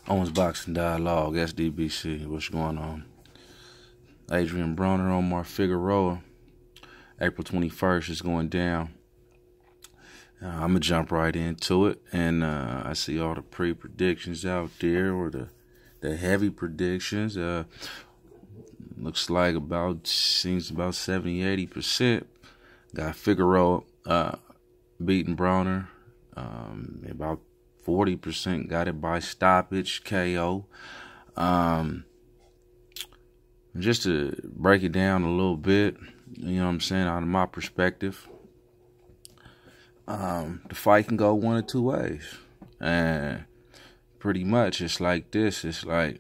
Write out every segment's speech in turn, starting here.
Owens Boxing Dialogue, SDBC. What's going on? Adrien Broner, Omar Figueroa. April 21st is going down. I'm going to jump right into it. And I see all the pre-predictions out there, or the heavy predictions. Looks like seems about 70-80%. Got Figueroa beating Broner. About 40% got it by stoppage, KO. Just to break it down a little bit, you know what I'm saying, out of my perspective, the fight can go one of two ways. And pretty much it's like this. It's like,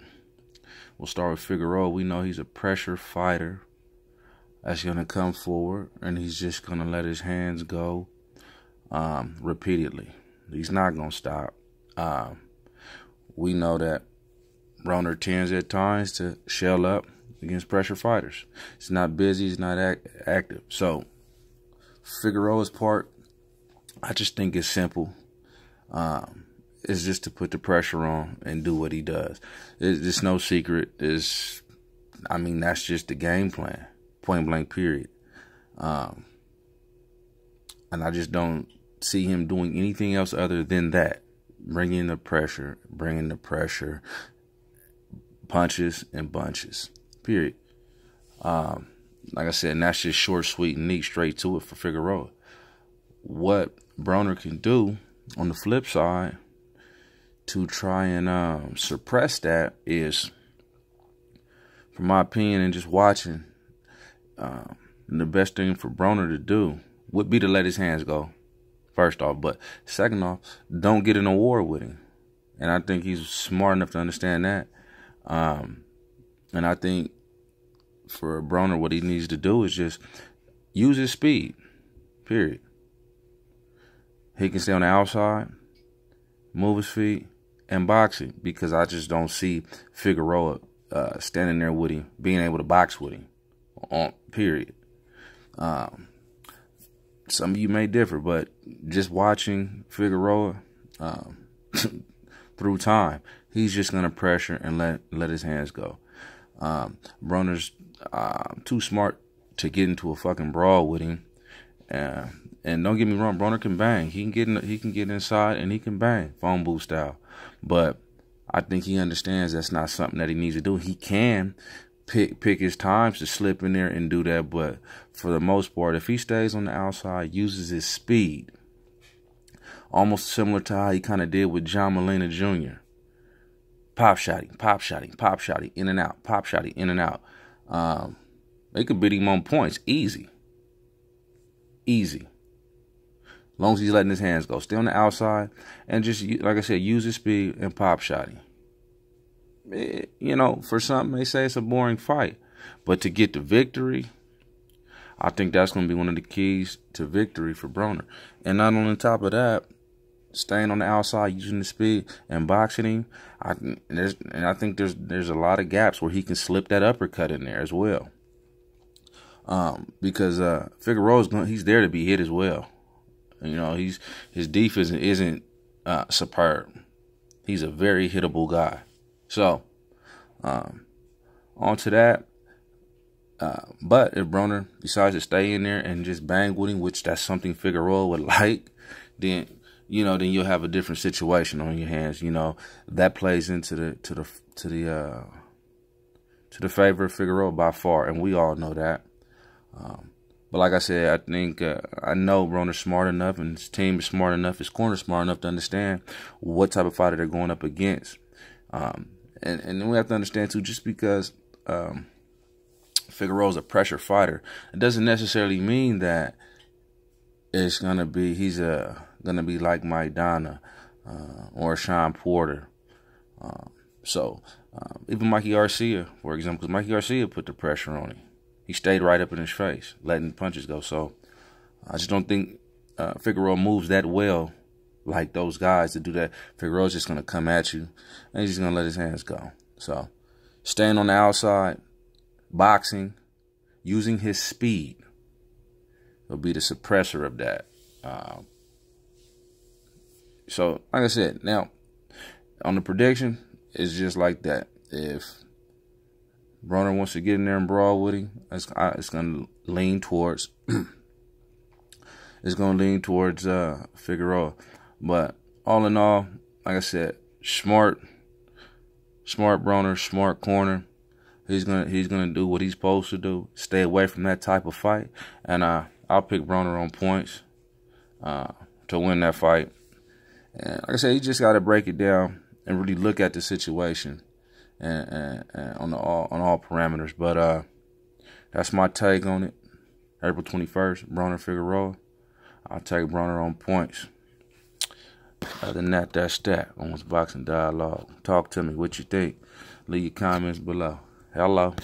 we'll start with Figueroa. We know he's a pressure fighter that's going to come forward, and he's just going to let his hands go repeatedly. He's not going to stop. We know that Broner tends at times to shell up against pressure fighters. He's not busy. He's not active. So Figueroa's part, I just think it's simple. It's just to put the pressure on and do what he does. It's no secret. That's just the game plan. Point blank, period. And I just don't see him doing anything else other than that. Bringing the pressure, punches and bunches, period. Like I said, and that's just short, sweet, and neat, straight to it for Figueroa. What Broner can do on the flip side to try and suppress that is, from my opinion and just watching, the best thing for Broner to do would be to let his hands go, first off. But second off, don't get in a war with him. And I think he's smart enough to understand that. And I think for Broner, what he needs to do is just use his speed, period. He can stay on the outside, move his feet, and box it, because I just don't see Figueroa standing there with him, being able to box with him, period. Some of you may differ, but just watching Figueroa through time, he's just going to pressure and let his hands go. Broner's too smart to get into a fucking brawl with him. And don't get me wrong, Broner can bang. He can get inside and he can bang, phone booth style. But I think he understands that's not something that he needs to do. He can pick his times to slip in there and do that, but for the most part, if he stays on the outside, uses his speed, almost similar to how he kind of did with John Molina Jr. Pop shotty, in and out, pop shotty, in and out. They could beat him on points, easy. As long as he's letting his hands go. Stay on the outside and just, like I said, use his speed and pop shotty. You know, for some, they say it's a boring fight. But to get the victory, I think that's going to be one of the keys to victory for Broner. And not on the top of that, staying on the outside, using the speed and boxing him, I think there's a lot of gaps where he can slip that uppercut in there as well. Because Figueroa's he's there to be hit as well. You know, his defense isn't superb. He's a very hittable guy. So, on to that. But if Broner decides to stay in there and just bang with him, which that's something Figueroa would like, then you'll have a different situation on your hands. You know, that plays into the favor of Figueroa by far, and we all know that. But like I said, I think I know Broner's smart enough, and his team is smart enough, his corner's smart enough to understand what type of fighter they're going up against. And then we have to understand too, just because Figueroa's a pressure fighter, it doesn't necessarily mean that he's gonna be like Maidana or Sean Porter. Even Mikey Garcia, for example, because Mikey Garcia put the pressure on him. He stayed right up in his face, letting punches go. So I just don't think Figueroa moves that well like those guys to do that. Figueroa's just going to come at you, and he's just going to let his hands go. So staying on the outside, boxing, using his speed will be the suppressor of that. So, like I said, now, on the prediction, it's just like that. If Broner wants to get in there and brawl with him, it's gonna lean towards Figueroa. But all in all, like I said, smart Broner, smart corner. He's gonna do what he's supposed to do. Stay away from that type of fight, and I'll pick Broner on points to win that fight. And like I said, you just got to break it down and really look at the situation and on all parameters. But that's my take on it. April 21st, Broner Figueroa. I'll take Broner on points. Other than that, that's that. On this Boxing Dialogue. Talk to me. What you think? Leave your comments below. Hello.